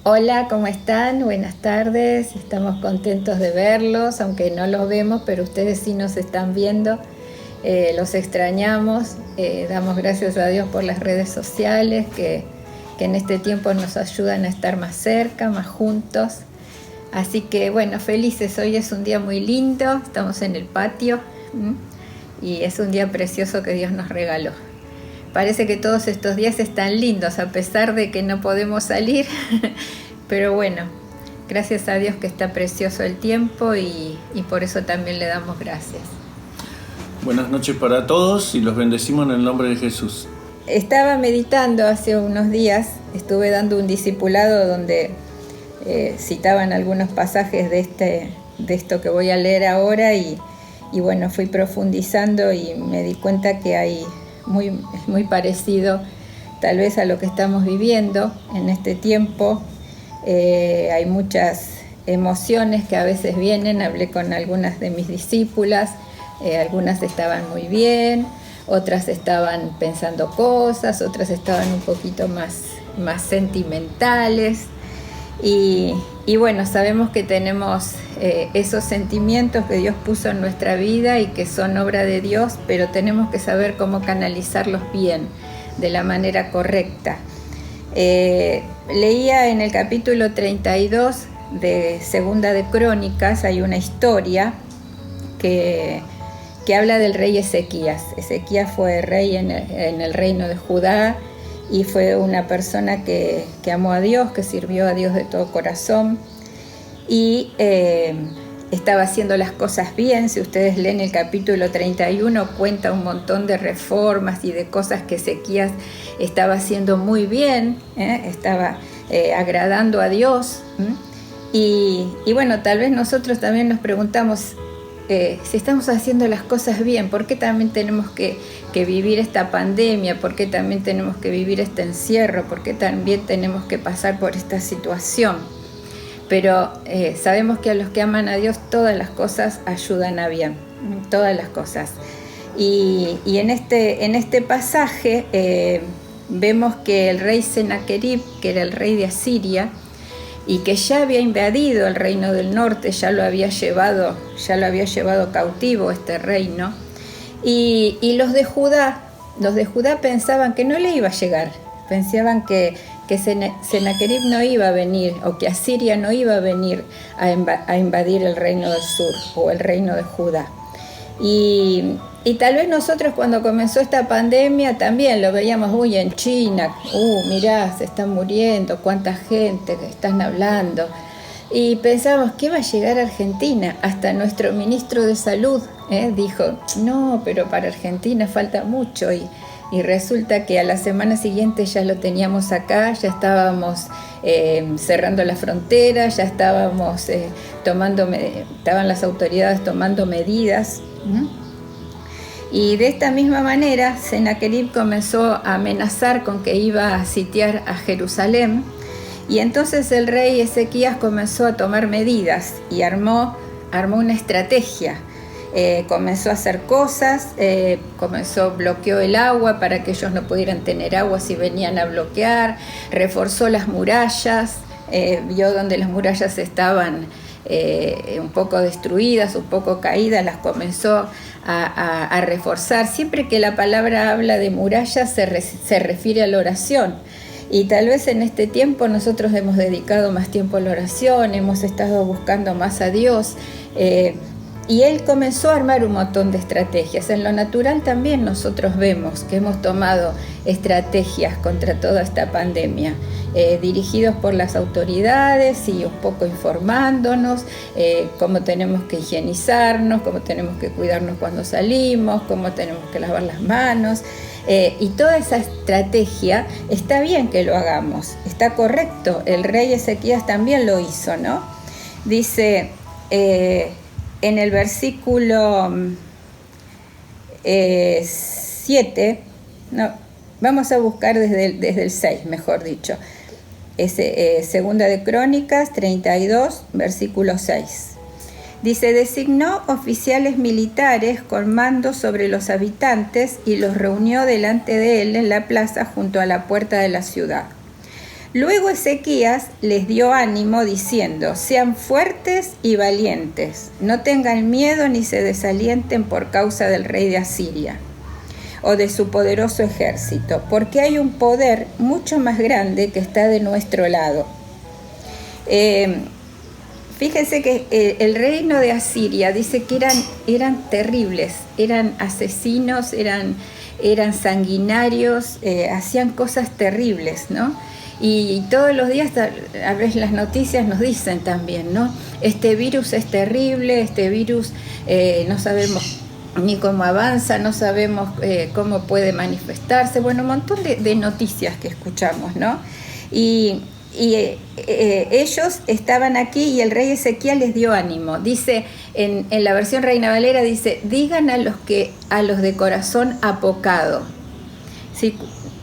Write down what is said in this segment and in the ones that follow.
Hola, ¿cómo están? Buenas tardes. Estamos contentos de verlos, aunque no los vemos, pero ustedes sí nos están viendo. Los extrañamos. Damos gracias a Dios por las redes sociales que en este tiempo nos ayudan a estar más cerca, más juntos. Así que bueno, felices. Hoy es un día muy lindo. Estamos en el patio y es un día precioso que Dios nos regaló. Parece que todos estos días están lindos, a pesar de que no podemos salir, pero bueno, gracias a Dios que está precioso el tiempo y por eso también le damos gracias. Buenas noches para todos y los bendecimos en el nombre de Jesús. Estaba meditando hace unos días, estuve dando un discipulado donde citaban algunos pasajes de esto que voy a leer ahora y bueno, fui profundizando y me di cuenta que es muy parecido tal vez a lo que estamos viviendo en este tiempo. Hay muchas emociones que a veces vienen. Hablé con algunas de mis discípulas, algunas estaban muy bien, otras estaban pensando cosas, otras estaban un poquito más sentimentales y bueno, sabemos que tenemos esos sentimientos que Dios puso en nuestra vida y que son obra de Dios, pero tenemos que saber cómo canalizarlos bien, de la manera correcta. Leía en el capítulo 32 de Segunda de Crónicas, hay una historia que habla del rey Ezequías. Ezequías fue rey en el reino de Judá y fue una persona que amó a Dios, que sirvió a Dios de todo corazón y estaba haciendo las cosas bien. Si ustedes leen el capítulo 31, cuenta un montón de reformas y de cosas que Ezequías estaba haciendo muy bien, estaba agradando a Dios. Y bueno, tal vez nosotros también nos preguntamos si estamos haciendo las cosas bien, ¿por qué también tenemos que vivir esta pandemia? ¿Por qué también tenemos que vivir este encierro? ¿Por qué también tenemos que pasar por esta situación? Pero sabemos que a los que aman a Dios todas las cosas ayudan a bien, todas las cosas. Y en este pasaje vemos que el rey Senaquerib, que era el rey de Asiria, y que ya había invadido el reino del norte, ya lo había llevado cautivo este reino, y los de Judá pensaban que no le iba a llegar, pensaban que Senaquerib no iba a venir, o que Asiria no iba a venir a invadir el reino del sur, o el reino de Judá. Y tal vez nosotros cuando comenzó esta pandemia también lo veíamos, en China, mirá, se están muriendo, cuánta gente que están hablando. Y pensamos, ¿qué va a llegar a Argentina? Hasta nuestro ministro de Salud dijo, no, pero para Argentina falta mucho. Y resulta que a la semana siguiente ya lo teníamos acá, ya estábamos cerrando la frontera, ya estábamos estaban las autoridades tomando medidas. Y de esta misma manera, Senaquerib comenzó a amenazar con que iba a sitiar a Jerusalén. Y entonces el rey Ezequías comenzó a tomar medidas y armó una estrategia. Comenzó a hacer cosas, bloqueó el agua para que ellos no pudieran tener agua si venían a bloquear, reforzó las murallas, vio donde las murallas estaban un poco destruidas, un poco caídas, las comenzó a reforzar. Siempre que la palabra habla de murallas se refiere a la oración. Y tal vez en este tiempo nosotros hemos dedicado más tiempo a la oración, hemos estado buscando más a Dios. Y él comenzó a armar un montón de estrategias. En lo natural también nosotros vemos que hemos tomado estrategias contra toda esta pandemia, dirigidos por las autoridades y un poco informándonos cómo tenemos que higienizarnos, cómo tenemos que cuidarnos cuando salimos, cómo tenemos que lavar las manos. Y toda esa estrategia está bien que lo hagamos, está correcto. El rey Ezequías también lo hizo, ¿no? Dice en el versículo 7, vamos a buscar desde el 6, mejor dicho. Segunda de Crónicas 32, versículo 6. Dice, designó oficiales militares con mando sobre los habitantes y los reunió delante de él en la plaza junto a la puerta de la ciudad. Luego Ezequías les dio ánimo diciendo: sean fuertes y valientes, no tengan miedo ni se desalienten por causa del rey de Asiria o de su poderoso ejército, porque hay un poder mucho más grande que está de nuestro lado. Fíjense que el reino de Asiria dice que eran terribles, eran asesinos, eran sanguinarios, hacían cosas terribles, ¿no? Y todos los días, a veces las noticias nos dicen también, ¿no? Este virus es terrible, este virus no sabemos ni cómo avanza, no sabemos cómo puede manifestarse. Bueno, un montón de noticias que escuchamos, ¿no? Y ellos estaban aquí y el rey Ezequías les dio ánimo. Dice, en la versión Reina Valera, dice: digan a los de corazón apocado.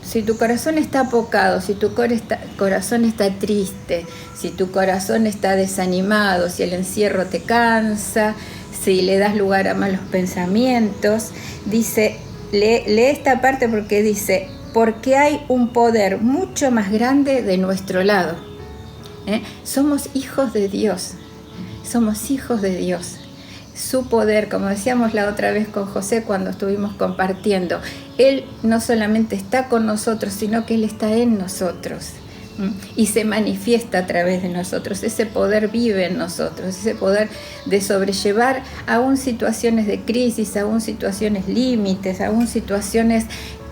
Si tu corazón está apocado, si tu corazón está triste, si tu corazón está desanimado, si el encierro te cansa, si le das lugar a malos pensamientos, dice, lee esta parte porque dice: porque hay un poder mucho más grande de nuestro lado. Somos hijos de Dios, somos hijos de Dios. Su poder, como decíamos la otra vez con José cuando estuvimos compartiendo, Él no solamente está con nosotros, sino que Él está en nosotros y se manifiesta a través de nosotros. Ese poder vive en nosotros, ese poder de sobrellevar aún situaciones de crisis, aún situaciones límites, aún situaciones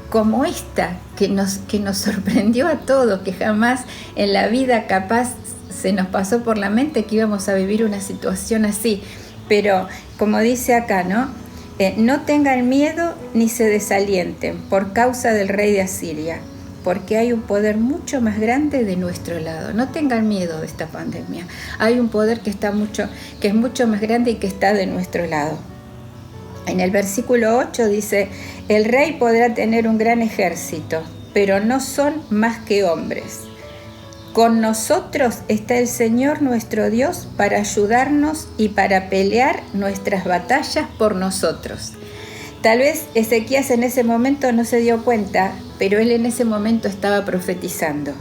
como esta que nos sorprendió a todos, que jamás en la vida capaz se nos pasó por la mente que íbamos a vivir una situación así. Pero como dice acá, ¿no? No tengan miedo ni se desalienten por causa del rey de Asiria, porque hay un poder mucho más grande de nuestro lado. No tengan miedo de esta pandemia. Hay un poder que es mucho más grande y que está de nuestro lado. En el versículo 8 dice: el rey podrá tener un gran ejército, pero no son más que hombres. Con nosotros está el Señor nuestro Dios para ayudarnos y para pelear nuestras batallas por nosotros. Tal vez Ezequías en ese momento no se dio cuenta, pero él en ese momento estaba profetizando.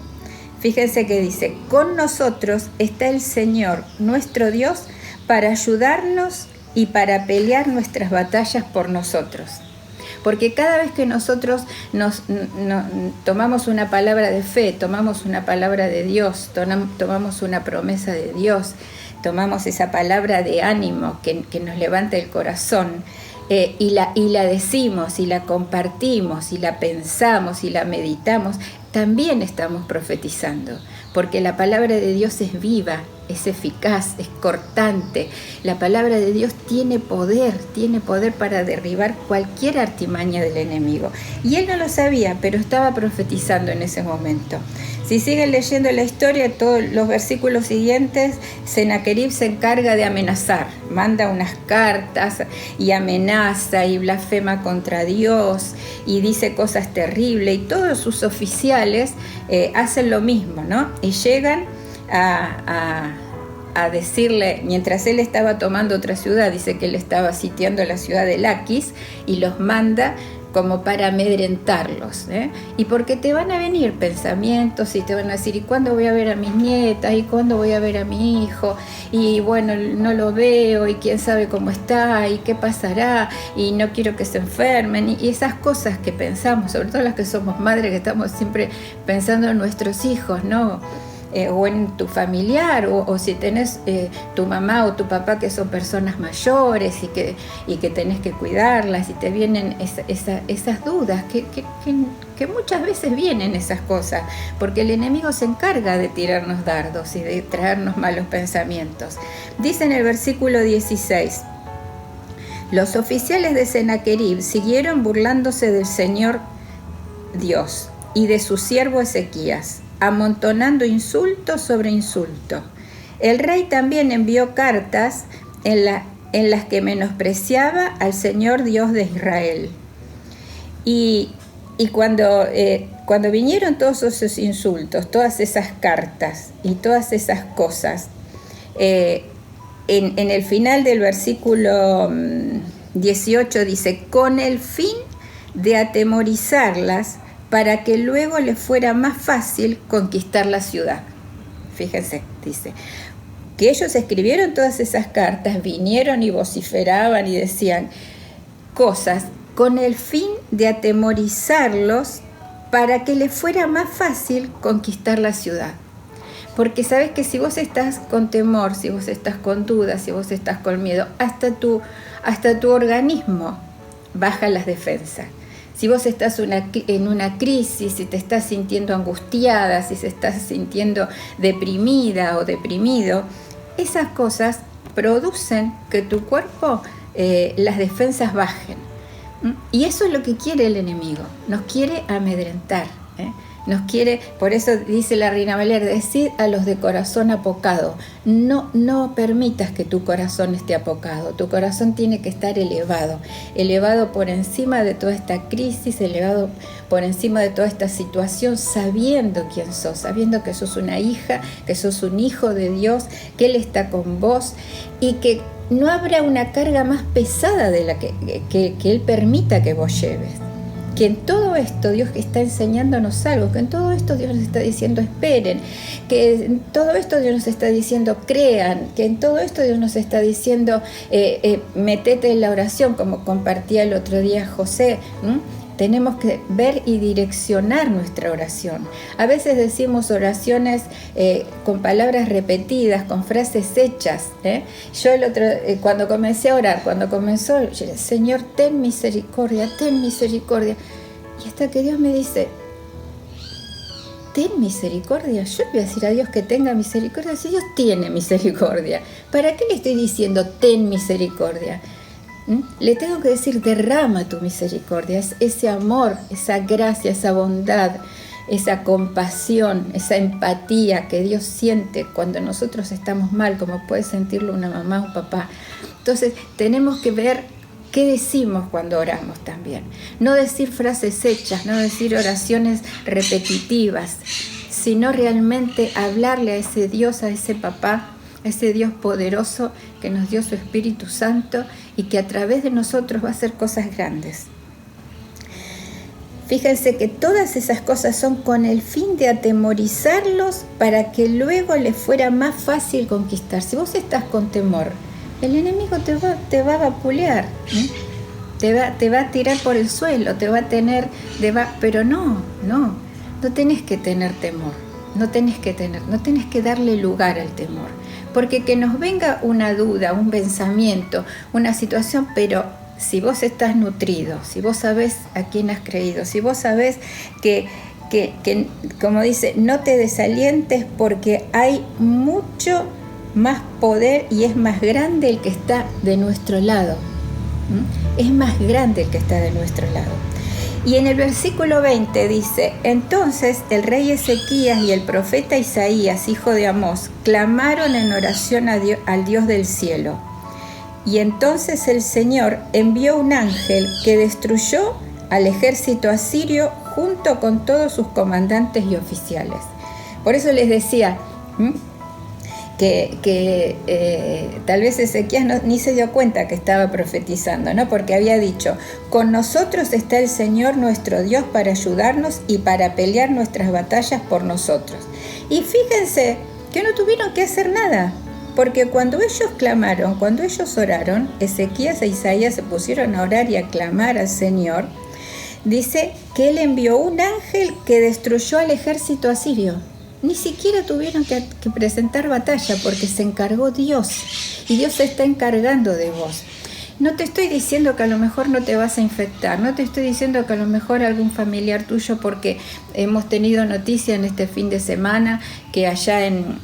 Fíjense que dice: con nosotros está el Señor nuestro Dios para ayudarnos y para pelear nuestras batallas por nosotros. Porque cada vez que nosotros tomamos una palabra de fe, tomamos una palabra de Dios, tomamos una promesa de Dios, tomamos esa palabra de ánimo que nos levanta el corazón, y la decimos, y la compartimos, y la pensamos, y la meditamos, también estamos profetizando. Porque la palabra de Dios es viva, es eficaz, es cortante. La palabra de Dios tiene poder para derribar cualquier artimaña del enemigo. Y él no lo sabía, pero estaba profetizando en ese momento. Si siguen leyendo la historia, todos los versículos siguientes, Sennacherib se encarga de amenazar. Manda unas cartas y amenaza y blasfema contra Dios y dice cosas terribles. Y todos sus oficiales hacen lo mismo, ¿no? Y llegan a decirle, mientras él estaba tomando otra ciudad, dice que él estaba sitiando la ciudad de Laquis, y los manda como para amedrentarlos, y porque te van a venir pensamientos y te van a decir: ¿y cuándo voy a ver a mis nietas? ¿Y cuándo voy a ver a mi hijo? Y bueno, no lo veo, y quién sabe cómo está, y qué pasará, y no quiero que se enfermen, y esas cosas que pensamos, sobre todo las que somos madres, que estamos siempre pensando en nuestros hijos, ¿no? O en tu familiar, o si tenés tu mamá o tu papá que son personas mayores y que tenés que cuidarlas, y te vienen esas dudas, que muchas veces vienen esas cosas, porque el enemigo se encarga de tirarnos dardos y de traernos malos pensamientos. Dice en el versículo 16: los oficiales de Sennacherib siguieron burlándose del Señor Dios y de su siervo Ezequías, amontonando insulto sobre insulto. El rey también envió cartas en las que menospreciaba al Señor Dios de Israel. Y cuando vinieron todos esos insultos, todas esas cartas y todas esas cosas, en el final del versículo 18 dice: con el fin de atemorizarlas, para que luego les fuera más fácil conquistar la ciudad. Fíjense, dice, que ellos escribieron todas esas cartas, vinieron y vociferaban y decían cosas con el fin de atemorizarlos para que les fuera más fácil conquistar la ciudad. Porque sabes que si vos estás con temor, si vos estás con dudas, si vos estás con miedo, hasta tu organismo baja las defensas. Si vos estás en una crisis, si te estás sintiendo angustiada, si te estás sintiendo deprimida o deprimido, esas cosas producen que tu cuerpo, las defensas bajen. Y eso es lo que quiere el enemigo, nos quiere amedrentar, nos quiere, por eso dice la Reina Valera, decid a los de corazón apocado, no permitas que tu corazón esté apocado, tu corazón tiene que estar elevado por encima de toda esta crisis, elevado por encima de toda esta situación, sabiendo quién sos, sabiendo que sos una hija, que sos un hijo de Dios, que Él está con vos y que no habrá una carga más pesada de la que Él permita que vos lleves. Que en todo esto Dios está enseñándonos algo, que en todo esto Dios nos está diciendo esperen, que en todo esto Dios nos está diciendo crean, que en todo esto Dios nos está diciendo metete en la oración, como compartía el otro día José. Tenemos que ver y direccionar nuestra oración. A veces decimos oraciones con palabras repetidas, con frases hechas. Yo cuando comencé a orar, cuando comenzó, yo decía, Señor, ten misericordia, ten misericordia. Y hasta que Dios me dice, ten misericordia. Yo le voy a decir a Dios que tenga misericordia si Dios tiene misericordia. ¿Para qué le estoy diciendo ten misericordia? Le tengo que decir, derrama tu misericordia, ese amor, esa gracia, esa bondad, esa compasión, esa empatía que Dios siente cuando nosotros estamos mal, como puede sentirlo una mamá o un papá. Entonces tenemos que ver qué decimos cuando oramos también. No decir frases hechas, no decir oraciones repetitivas, sino realmente hablarle a ese Dios, a ese papá, a ese Dios poderoso que nos dio su Espíritu Santo y que a través de nosotros va a hacer cosas grandes. Fíjense que todas esas cosas son con el fin de atemorizarlos para que luego les fuera más fácil conquistar. Si vos estás con temor, el enemigo te va a vapulear, te va a tirar por el suelo, pero no tenés que tener temor, no tenés que darle lugar al temor. Porque que nos venga una duda, un pensamiento, una situación, pero si vos estás nutrido, si vos sabés a quién has creído, si vos sabés que como dice, no te desalientes porque hay mucho más poder y es más grande el que está de nuestro lado. Es más grande el que está de nuestro lado. Y en el versículo 20 dice, entonces el rey Ezequías y el profeta Isaías, hijo de Amós, clamaron en oración al Dios del cielo. Y entonces el Señor envió un ángel que destruyó al ejército asirio junto con todos sus comandantes y oficiales. Por eso les decía que tal vez Ezequías ni se dio cuenta que estaba profetizando, ¿no? Porque había dicho, con nosotros está el Señor nuestro Dios para ayudarnos y para pelear nuestras batallas por nosotros. Y fíjense que no tuvieron que hacer nada, porque cuando ellos clamaron, cuando ellos oraron, Ezequías e Isaías se pusieron a orar y a clamar al Señor, dice que Él envió un ángel que destruyó al ejército asirio. Ni siquiera tuvieron que presentar batalla porque se encargó Dios y Dios se está encargando de vos. No te estoy diciendo que a lo mejor no te vas a infectar, no te estoy diciendo que a lo mejor algún familiar tuyo, porque hemos tenido noticia en este fin de semana que allá en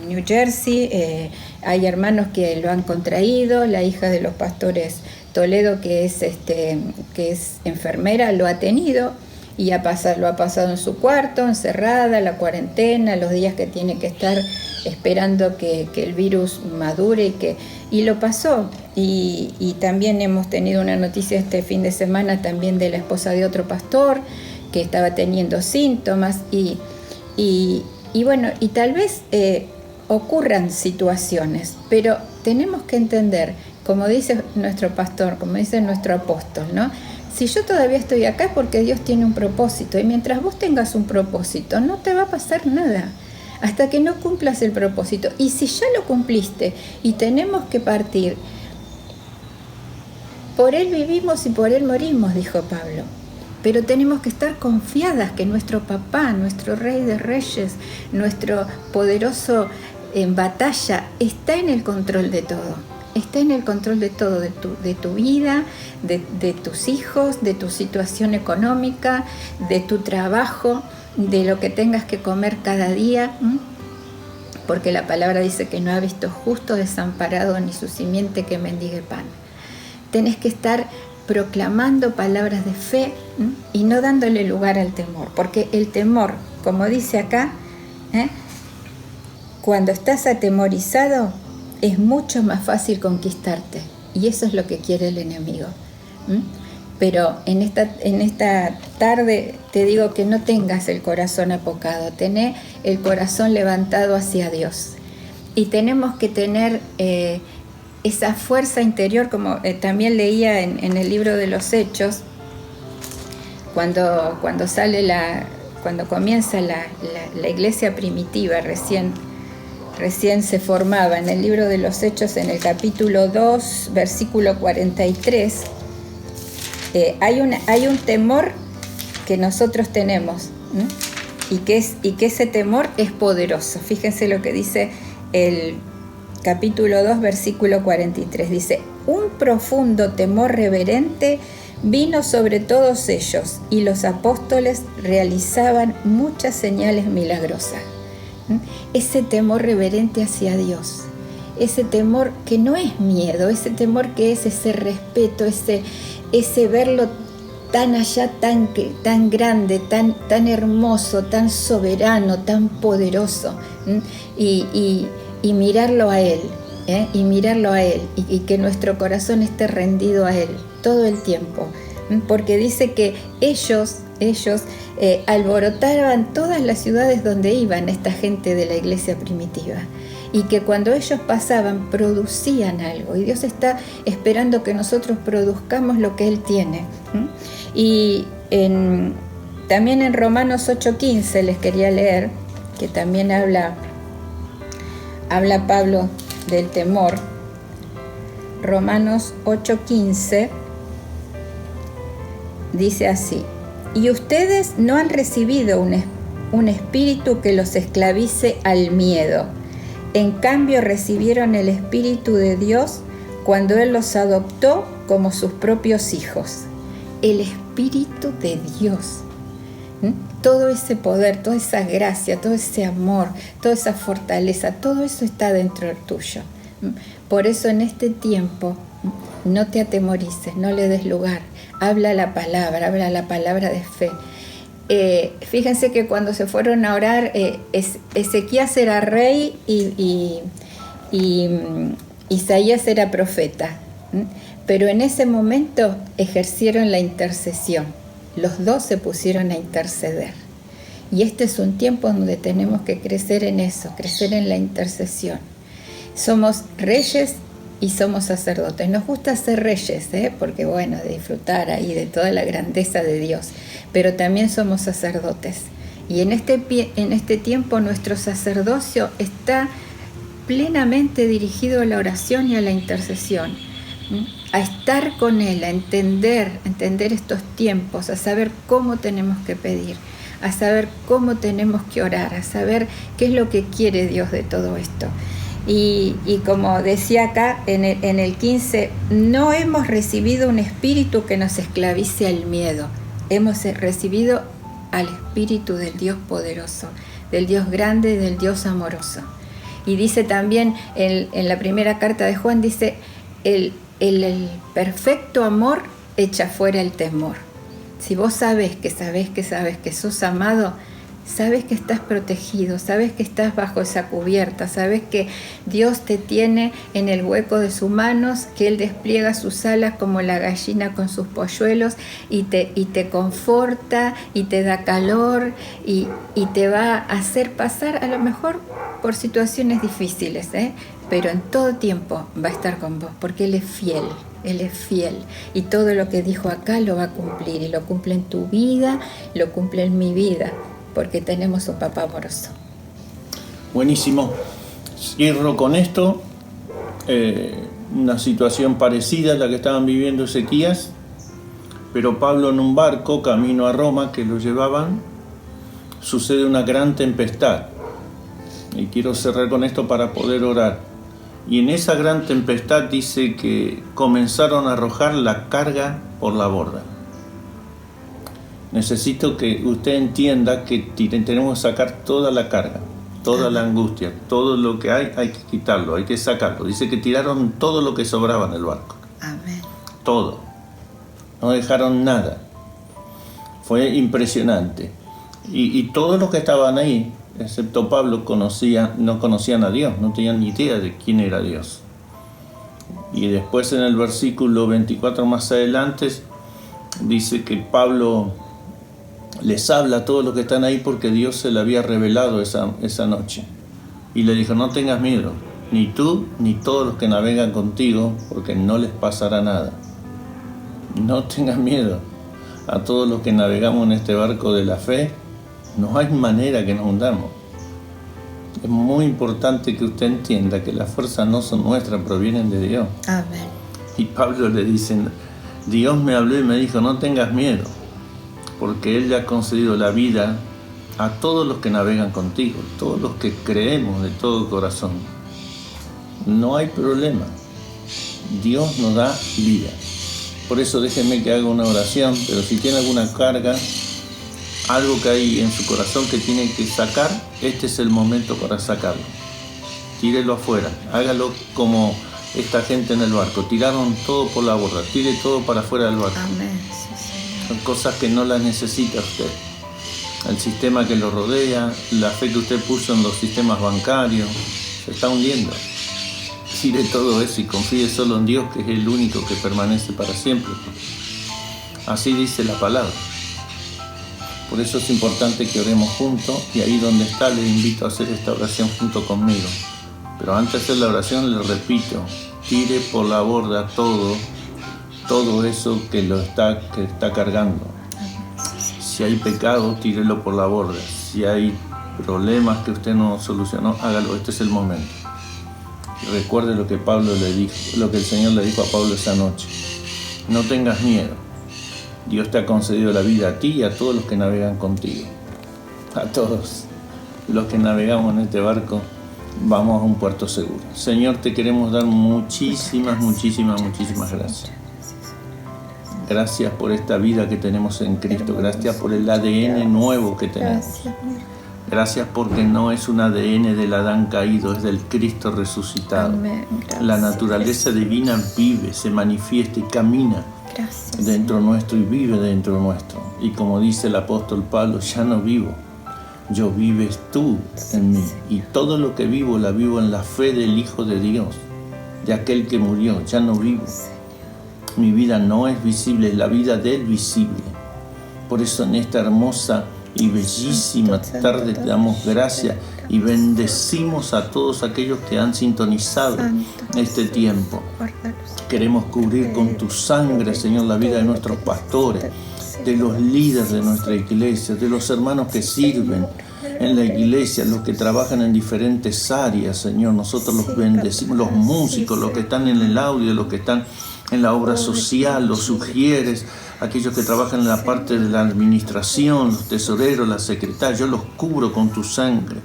New Jersey hay hermanos que lo han contraído, la hija de los pastores Toledo que es enfermera lo ha tenido. Y lo ha pasado en su cuarto, encerrada, la cuarentena, los días que tiene que estar esperando que el virus madure y lo pasó. Y también hemos tenido una noticia este fin de semana también de la esposa de otro pastor que estaba teniendo síntomas y bueno, y tal vez ocurran situaciones, pero tenemos que entender, como dice nuestro pastor, como dice nuestro apóstol, ¿no? Si yo todavía estoy acá es porque Dios tiene un propósito, y mientras vos tengas un propósito no te va a pasar nada hasta que no cumplas el propósito. Y si ya lo cumpliste y tenemos que partir, por Él vivimos y por Él morimos, dijo Pablo. Pero tenemos que estar confiadas que nuestro papá, nuestro Rey de Reyes, nuestro poderoso en batalla, está en el control de todo. Está en el control de todo, de tu vida, de tus hijos, de tu situación económica, de tu trabajo, de lo que tengas que comer cada día. Porque la palabra dice que no ha visto justo desamparado ni su simiente que mendigue pan. Tenés que estar proclamando palabras de fe y no dándole lugar al temor, porque el temor, como dice acá, cuando estás atemorizado es mucho más fácil conquistarte, y eso es lo que quiere el enemigo. Pero en esta tarde te digo que no tengas el corazón apocado, tené el corazón levantado hacia Dios, y tenemos que tener esa fuerza interior, como también leía en el libro de los Hechos, cuando comienza la iglesia primitiva, recién se formaba, en el libro de los Hechos, en el capítulo 2, versículo 43, hay un temor que nosotros tenemos, y que ese temor es poderoso. Fíjense lo que dice el capítulo 2, versículo 43, dice: un profundo temor reverente vino sobre todos ellos, y los apóstoles realizaban muchas señales milagrosas. Ese temor reverente hacia Dios, ese temor que no es miedo, ese temor que es ese respeto, ese verlo tan allá, tan grande, tan hermoso, tan soberano, tan poderoso, y mirarlo a Él, y que nuestro corazón esté rendido a Él todo el tiempo, porque dice que ellos alborotaban todas las ciudades donde iban esta gente de la iglesia primitiva, y que cuando ellos pasaban producían algo, y Dios está esperando que nosotros produzcamos lo que Él tiene. Y también en Romanos 8:15 les quería leer, que también habla Pablo del temor. Romanos 8:15 dice así: y ustedes no han recibido un espíritu que los esclavice al miedo. En cambio recibieron el Espíritu de Dios cuando Él los adoptó como sus propios hijos. El Espíritu de Dios. Todo ese poder, toda esa gracia, todo ese amor, toda esa fortaleza, todo eso está dentro tuyo. Por eso en este tiempo no te atemorices, no le des lugar. Habla la palabra de fe. Fíjense que cuando se fueron a orar, Ezequías era rey y Isaías era profeta. Pero en ese momento ejercieron la intercesión. Los dos se pusieron a interceder. Y este es un tiempo donde tenemos que crecer en eso, crecer en la intercesión. Somos reyes y somos sacerdotes. Nos gusta ser reyes, porque bueno, de disfrutar ahí de toda la grandeza de Dios, pero también somos sacerdotes. Y en este tiempo nuestro sacerdocio está plenamente dirigido a la oración y a la intercesión, a estar con Él, a entender estos tiempos, a saber cómo tenemos que pedir, a saber cómo tenemos que orar, a saber qué es lo que quiere Dios de todo esto. Y como decía acá en el 15, no hemos recibido un espíritu que nos esclavice al miedo. Hemos recibido al Espíritu del Dios poderoso, del Dios grande, del Dios amoroso. Y dice también en la primera carta de Juan, dice, el perfecto amor echa fuera el temor. Si vos sabés que sos amado, sabes que estás protegido, sabes que estás bajo esa cubierta, sabes que Dios te tiene en el hueco de sus manos, que Él despliega sus alas como la gallina con sus polluelos y te conforta y te da calor y te va a hacer pasar a lo mejor por situaciones difíciles, pero en todo tiempo va a estar con vos, porque Él es fiel. Él es fiel y todo lo que dijo acá lo va a cumplir, y lo cumple en tu vida, lo cumple en mi vida, porque tenemos un papá amoroso. Buenísimo. Cierro con esto. Una situación parecida a la que estaban viviendo Ezequías, pero Pablo en un barco camino a Roma que lo llevaban, sucede una gran tempestad. Y quiero cerrar con esto para poder orar. Y en esa gran tempestad dice que comenzaron a arrojar la carga por la borda. Necesito que usted entienda que tenemos que sacar toda la carga, toda la angustia, todo lo que hay que quitarlo, hay que sacarlo. Dice que tiraron todo lo que sobraba en el barco. Amén. Todo. No dejaron nada. Fue impresionante. Y todos los que estaban ahí, excepto Pablo, no conocían a Dios, no tenían ni idea de quién era Dios. Y después en el versículo 24 más adelante dice que Pablo les habla a todos los que están ahí porque Dios se le había revelado esa noche. Y le dijo: no tengas miedo, ni tú ni todos los que navegan contigo, porque no les pasará nada. No tengas miedo. A todos los que navegamos en este barco de la fe, no hay manera que nos hundamos. Es muy importante que usted entienda que las fuerzas no son nuestras, provienen de Dios. Amén. Y Pablo le dice: Dios me habló y me dijo: no tengas miedo, porque Él le ha concedido la vida a todos los que navegan contigo, todos los que creemos de todo corazón. No hay problema. Dios nos da vida. Por eso déjenme que haga una oración, pero si tiene alguna carga, algo que hay en su corazón que tiene que sacar, este es el momento para sacarlo. Tírelo afuera, hágalo como esta gente en el barco. Tiraron todo por la borda, tire todo para afuera del barco. Amén. Sí, son cosas que no las necesita usted. El sistema que lo rodea, la fe que usted puso en los sistemas bancarios, se está hundiendo. Tire todo eso y confíe solo en Dios, que es el único que permanece para siempre. Así dice la palabra. Por eso es importante que oremos juntos, y ahí donde está les invito a hacer esta oración junto conmigo. Pero antes de hacer la oración les repito: tire por la borda todo eso que está cargando. Si hay pecado, tírelo por la borda. Si hay problemas que usted no solucionó, hágalo. Este es el momento. Y recuerde lo que Pablo le dijo, lo que el Señor le dijo a Pablo esa noche: no tengas miedo. Dios te ha concedido la vida a ti y a todos los que navegan contigo. A todos los que navegamos en este barco, vamos a un puerto seguro. Señor, te queremos dar muchísimas gracias. Gracias por esta vida que tenemos en Cristo. Gracias por el ADN nuevo que tenemos. Gracias porque no es un ADN del Adán caído, es del Cristo resucitado. La naturaleza divina vive, se manifiesta y camina dentro nuestro y vive dentro nuestro. Y como dice el apóstol Pablo: ya no vivo, yo vives tú en mí. Y todo lo que vivo, la vivo en la fe del Hijo de Dios, de aquel que murió. Ya no vivo. Mi vida no es visible, es la vida del visible. Por eso en esta hermosa y bellísima tarde te damos gracias y bendecimos a todos aquellos que han sintonizado este tiempo. Queremos cubrir con tu sangre, Señor, la vida de nuestros pastores, de los líderes de nuestra iglesia, de los hermanos que sirven en la iglesia, los que trabajan en diferentes áreas, Señor. Nosotros los bendecimos, los músicos, los que están en el audio, los que están en la obra social, los sugieres, aquellos que trabajan en la parte de la administración, los tesoreros, las secretarias. Yo los cubro con tu sangre.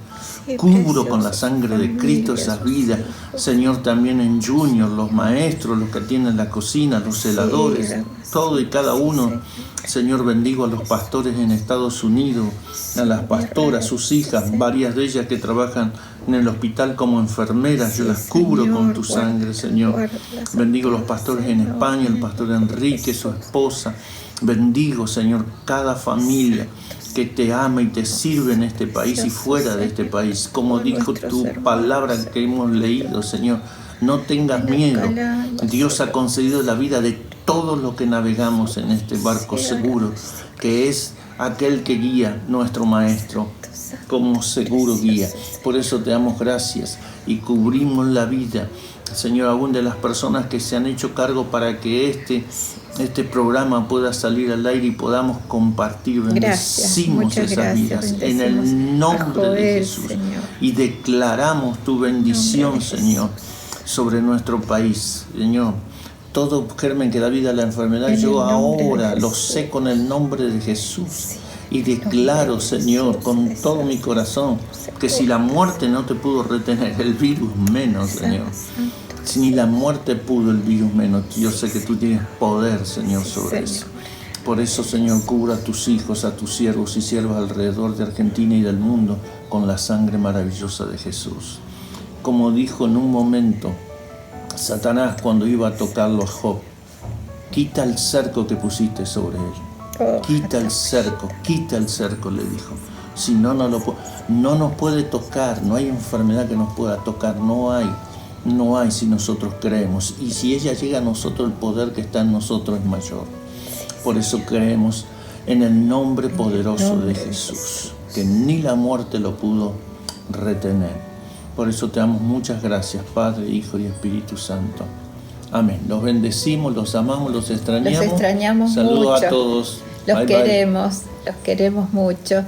Cubro con la sangre de Cristo esas vidas. Señor, también en Junior, los maestros, los que atienden la cocina, los celadores, todo y cada uno. Señor, bendigo a los pastores en Estados Unidos, a las pastoras, sus hijas, varias de ellas que trabajan en el hospital como enfermeras. Yo las cubro con tu sangre, Señor. Bendigo a los pastores en España, el pastor Enrique, su esposa, Bendigo, Señor, cada familia que te ama y te sirve en este país y fuera de este país. Como dijo tu palabra que hemos leído, Señor, no tengas miedo. Dios ha concedido la vida de todos los que navegamos en este barco seguro, que es aquel que guía, nuestro Maestro, como seguro guía. Por eso te damos gracias y cubrimos la vida, Señor, aún de las personas que se han hecho cargo para que este programa pueda salir al aire y podamos compartir. Bendecimos esas vidas en el nombre de Jesús, Señor. Y declaramos tu bendición, Señor, sobre nuestro país, Señor. Todo germen que da vida a la enfermedad, yo ahora lo sé con el nombre de Jesús. Y declaro, Señor, con todo mi corazón, que si la muerte no te pudo retener, el virus menos, Señor. Si ni la muerte pudo, el virus menos. Yo sé que tú tienes poder, Señor, sobre eso. Por eso, Señor, cubra a tus hijos, a tus siervos y siervas alrededor de Argentina y del mundo con la sangre maravillosa de Jesús. Como dijo en un momento Satanás cuando iba a tocarlo a Job, quita el cerco que pusiste sobre él. Quita el cerco, le dijo. Si no, no nos puede tocar, no hay enfermedad que nos pueda tocar, no hay si nosotros creemos. Y si ella llega a nosotros, el poder que está en nosotros es mayor. Por eso creemos en el nombre poderoso de Jesús, que ni la muerte lo pudo retener. Por eso te damos muchas gracias, Padre, Hijo y Espíritu Santo. Amén. Los bendecimos, los amamos, los extrañamos. Los extrañamos mucho. Saludos a todos. Los queremos mucho.